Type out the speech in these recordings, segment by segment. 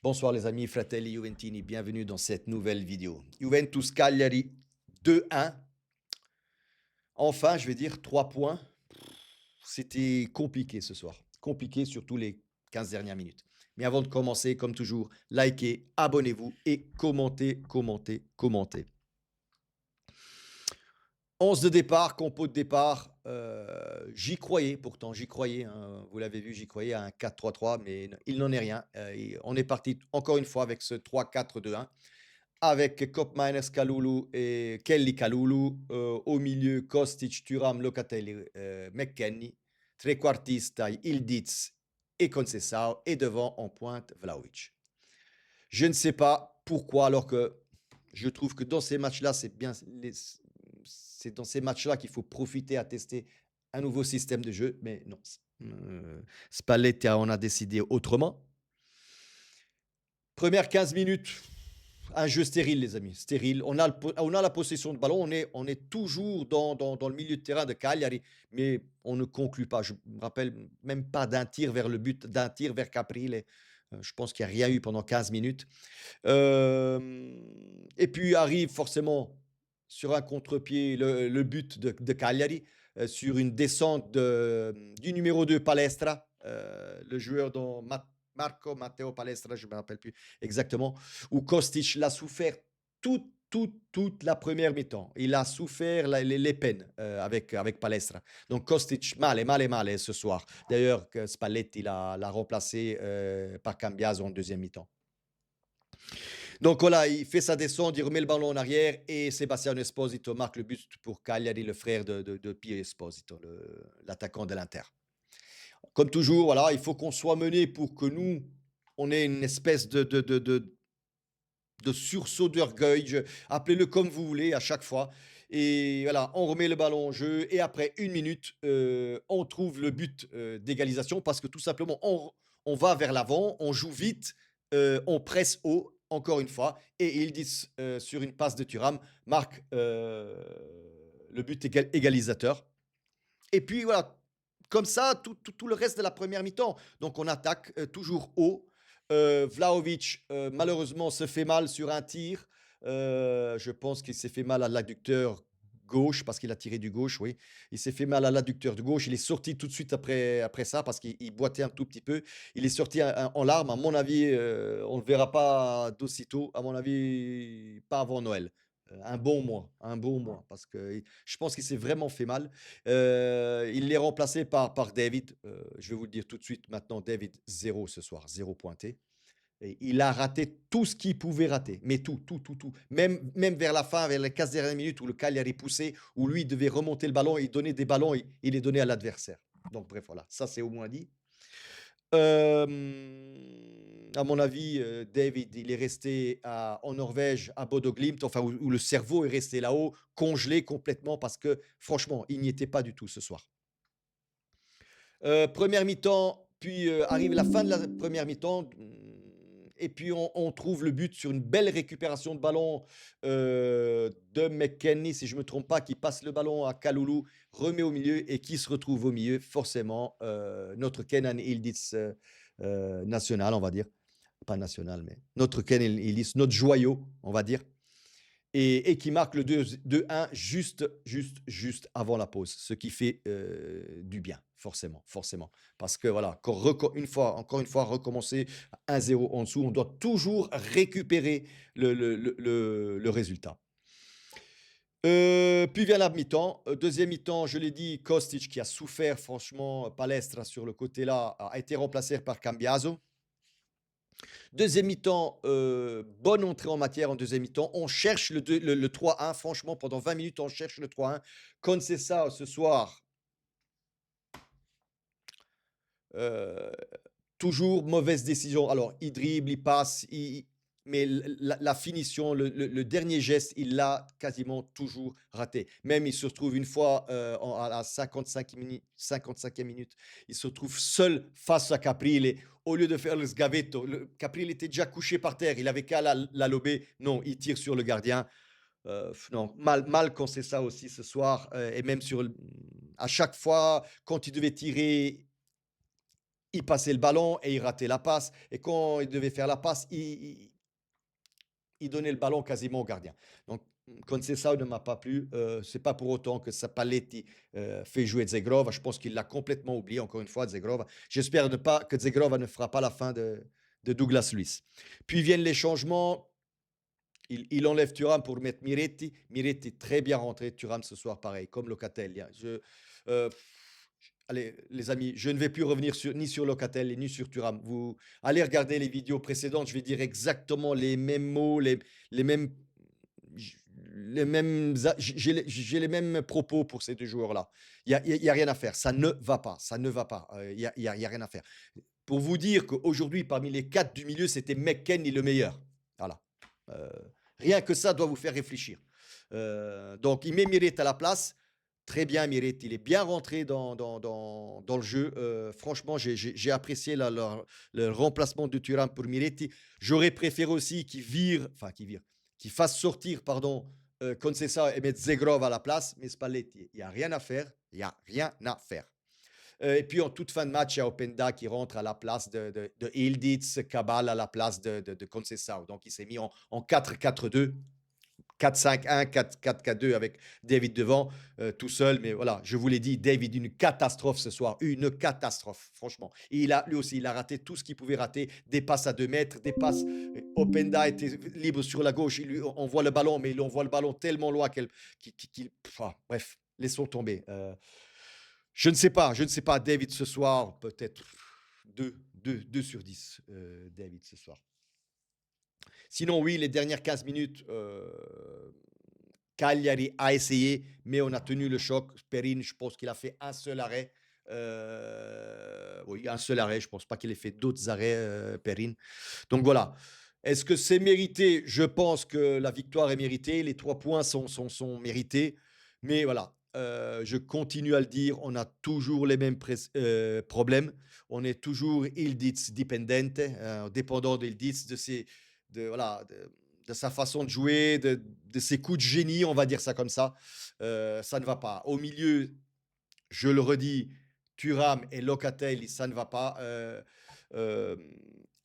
Bonsoir les amis, fratelli Juventini, bienvenue dans cette nouvelle vidéo. Juventus Cagliari 2-1. Enfin, je vais dire 3 points. C'était compliqué ce soir. Compliqué surtout les 15 dernières minutes. Mais avant de commencer, comme toujours, likez, abonnez-vous et commentez, commentez, commentez. 11 de départ, compo de départ. J'y croyais pourtant, j'y croyais, hein. Vous l'avez vu, j'y croyais à un 4-3-3, mais il n'en est rien. On est parti encore une fois avec ce 3-4-2-1. Avec Koopmeiners, Kalulu et Kelly Kalulu. Au milieu, Kostic, Thuram, Locatelli, McKennie. Trequartista, Ildiz et Conceição. Et devant, en pointe, Vlahovic. Je ne sais pas pourquoi, alors que je trouve que dans ces matchs-là, c'est dans ces matchs-là qu'il faut profiter à tester un nouveau système de jeu. Mais non, Spalletti en a décidé autrement. Première 15 minutes, un jeu stérile, les amis, stérile. On a la possession de ballon, on est toujours dans le milieu de terrain de Cagliari, mais on ne conclut pas. Je me rappelle même pas d'un tir vers le but, d'un tir vers Caprile. Je pense qu'il n'y a rien eu pendant 15 minutes. Et puis arrive forcément sur un contre-pied le but de Cagliari, sur une descente du numéro 2 Palestra, le joueur dont Marco Matteo Palestra, je ne me rappelle plus exactement, où Kostic l'a souffert toute la première mi-temps. Il a souffert les peines avec Palestra. Donc Kostic, male ce soir. D'ailleurs, Spalletti l'a remplacé par Cambiaso en deuxième mi-temps. Donc voilà, il fait sa descente, il remet le ballon en arrière et Sebastiano Esposito marque le but pour Cagliari, le frère de Pio Esposito, l'attaquant de l'Inter. Comme toujours, voilà, il faut qu'on soit mené pour que nous, on ait une espèce de sursaut d'orgueil. Appelez-le comme vous voulez à chaque fois. Et voilà, on remet le ballon en jeu et après une minute, on trouve le but d'égalisation parce que tout simplement, on va vers l'avant, on joue vite, on presse haut, encore une fois, et Yildiz, sur une passe de Thuram, marque le but égalisateur. Et puis voilà, comme ça, tout le reste de la première mi-temps. Donc on attaque toujours haut. Vlahovic, malheureusement, se fait mal sur un tir. Je pense qu'il s'est fait mal à l'adducteur gauche parce qu'il a tiré du gauche, oui. Il s'est fait mal à l'adducteur de gauche. Il est sorti tout de suite après ça parce qu'il boitait un tout petit peu. Il est sorti en larmes. À mon avis, on ne le verra pas d'aussitôt. À mon avis, pas avant Noël. Un bon mois, parce que je pense qu'il s'est vraiment fait mal. Il est remplacé par David. Je vais vous le dire tout de suite maintenant, David, zéro ce soir, zéro pointé. Et il a raté tout ce qu'il pouvait rater, mais tout, tout, tout, tout. Même vers la fin, vers les 15 dernières minutes où le Cagliari poussait, où lui devait remonter le ballon et donner des ballons, il les donnait à l'adversaire. Donc bref, voilà, ça c'est au moins dit. À mon avis, David, il est resté en Norvège, à Bodo Glimt, enfin où le cerveau est resté là-haut, congelé complètement parce que franchement, il n'y était pas du tout ce soir. Première mi-temps, puis arrive la fin de la première mi-temps, et puis on trouve le but sur une belle récupération de ballon de McKennie, si je ne me trompe pas, qui passe le ballon à Kalulu, remet au milieu et qui se retrouve au milieu, forcément, notre Kenan Yildiz national, on va dire. Pas national, mais notre Kenan Yildiz, notre joyau, on va dire. Et qui marque le 2-1 juste avant la pause, ce qui fait du bien, forcément, forcément. Parce que voilà, encore une fois, recommencer à 1-0 en dessous, on doit toujours récupérer le résultat. Puis vient la mi-temps. Deuxième mi-temps, je l'ai dit, Kostic qui a souffert, franchement, Palestra sur le côté là, a été remplacé par Cambiaso. Deuxième mi-temps, bonne entrée en matière en deuxième mi-temps. On cherche le 3-1. Franchement, pendant 20 minutes, on cherche le 3-1. Conceição, ce soir, euh, toujours mauvaise décision. Alors, il dribble, il passe, mais la finition, le dernier geste, il l'a quasiment toujours raté. Même il se retrouve une fois à la 55e minute, il se retrouve seul face à Caprile. Au lieu de faire le sgavetto, Caprile était déjà couché par terre, il avait qu'à la lober. Non, il tire sur le gardien. Non, mal qu'on sait ça aussi ce soir. Et même à chaque fois, quand il devait tirer, il passait le ballon et il ratait la passe. Et quand il devait faire la passe, il donnait le ballon quasiment au gardien. Donc, Conceição ne m'a pas plu. C'est pas pour autant que Spalletti fait jouer Zegrova. Je pense qu'il l'a complètement oublié, encore une fois, Zegrova. J'espère que Zegrova ne fera pas la fin de Douglas Luiz. Puis viennent les changements. Il enlève Thuram pour mettre Miretti. Miretti très bien rentré. Thuram ce soir, pareil, comme Locatelli, hein. Euh, allez, les amis, je ne vais plus revenir ni sur Locatelli ni sur Thuram. Vous allez regarder les vidéos précédentes. Je vais dire exactement les mêmes mots, les mêmes, les mêmes, j'ai les mêmes propos pour ces deux joueurs-là. Il y a rien à faire. Ça ne va pas. Ça ne va pas. Il y a rien à faire. Pour vous dire qu'aujourd'hui, parmi les quatre du milieu, c'était McKennie le meilleur. Voilà. Euh, Rien que ça doit vous faire réfléchir. Donc, il met Miretti à la place. Très bien, Miretti. Il est bien rentré dans le jeu. Franchement, j'ai apprécié le remplacement de Thuram pour Miretti. J'aurais préféré aussi qu'il fasse sortir, pardon, Conceição et mettre Zegrov à la place. Mais Spalletti, il n'y a rien à faire. Il n'y a rien à faire. Et puis en toute fin de match, il y a Openda qui rentre à la place de Ildiz, Cabal à la place de Conceição. Donc il s'est mis en 4-4-2, 4-5-1, 4-4-2 avec David devant, tout seul. Mais voilà, je vous l'ai dit, David, une catastrophe ce soir. Une catastrophe, franchement. Et lui aussi, il a raté tout ce qu'il pouvait rater. Des passes à 2 mètres, des passes. Openda était libre sur la gauche. On voit le ballon, mais il envoie le ballon tellement loin bref, laissons tomber. Je ne sais pas, David ce soir, peut-être 2 sur 10, David ce soir. Sinon, oui, les dernières 15 minutes, Cagliari a essayé, mais on a tenu le choc. Perin, je pense qu'il a fait un seul arrêt. Oui, un seul arrêt. Je ne pense pas qu'il ait fait d'autres arrêts, Perin. Donc voilà. Est-ce que c'est mérité? Je pense que la victoire est méritée. Les 3 points sont mérités. Mais voilà, je continue à le dire, on a toujours les mêmes problèmes. On est toujours Ildiz dependente, dépendant d'Ildiz, de sa façon de jouer, de ses coups de génie, on va dire ça comme ça. Ça ne va pas. Au milieu, je le redis, Thuram et Locatelli, ça ne va pas.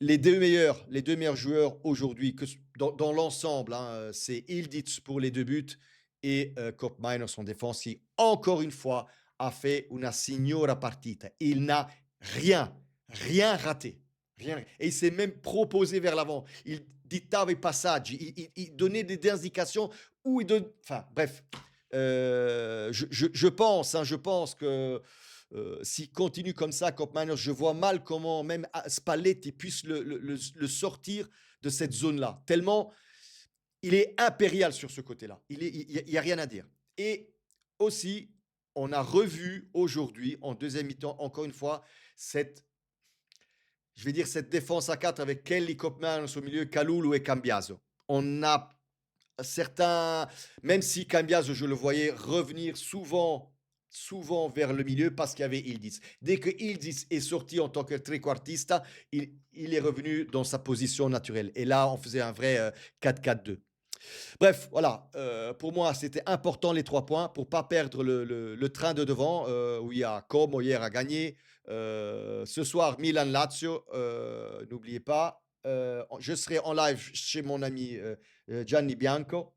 Les deux meilleurs joueurs aujourd'hui, dans l'ensemble, hein, c'est Ildiz pour les 2 buts et Koopmeiners en défense, qui, encore une fois, a fait una signora partita. Il n'a rien raté. Rien. Et il s'est même proposé vers l'avant. Il dittava i passaggi, il donnait des indications où il donne. Enfin, bref. Je pense que s'il continue comme ça, Koopmeiners, je vois mal comment même Spalletti puisse le sortir de cette zone-là. Tellement il est impérial sur ce côté-là. Il n'y a rien à dire. Et aussi, on a revu aujourd'hui, en deuxième mi-temps, encore une fois, cette défense à 4 avec Kelly, Koopmeiners au milieu, Kalulu et Cambiaso. On a certains, même si Cambiaso, je le voyais revenir souvent vers le milieu parce qu'il y avait Ildiz. Dès que Ildiz est sorti en tant que trequartista, il est revenu dans sa position naturelle. Et là, on faisait un vrai 4-4-2. Bref, voilà. Pour moi, c'était important les 3 points pour pas perdre le train de devant où il y a Como hier à gagner. Ce soir, Milan-Lazio. N'oubliez pas. Je serai en live chez mon ami Gianni Bianco.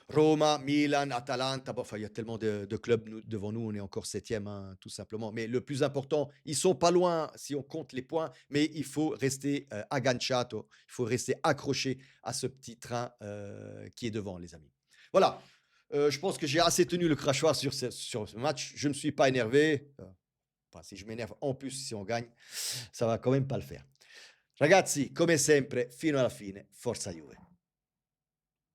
Roma, Milan, Atalanta, bon, il y a tellement de clubs devant nous, on est encore 7e, hein, tout simplement. Mais le plus important, ils sont pas loin si on compte les points, mais il faut rester agganciato, il faut rester accroché à ce petit train qui est devant, les amis. Voilà, je pense que j'ai assez tenu le crachoir sur ce match. Je ne suis pas énervé. Si je m'énerve en plus si on gagne, ça va quand même pas le faire. Ragazzi, come sempre, fino alla fine, forza Juve.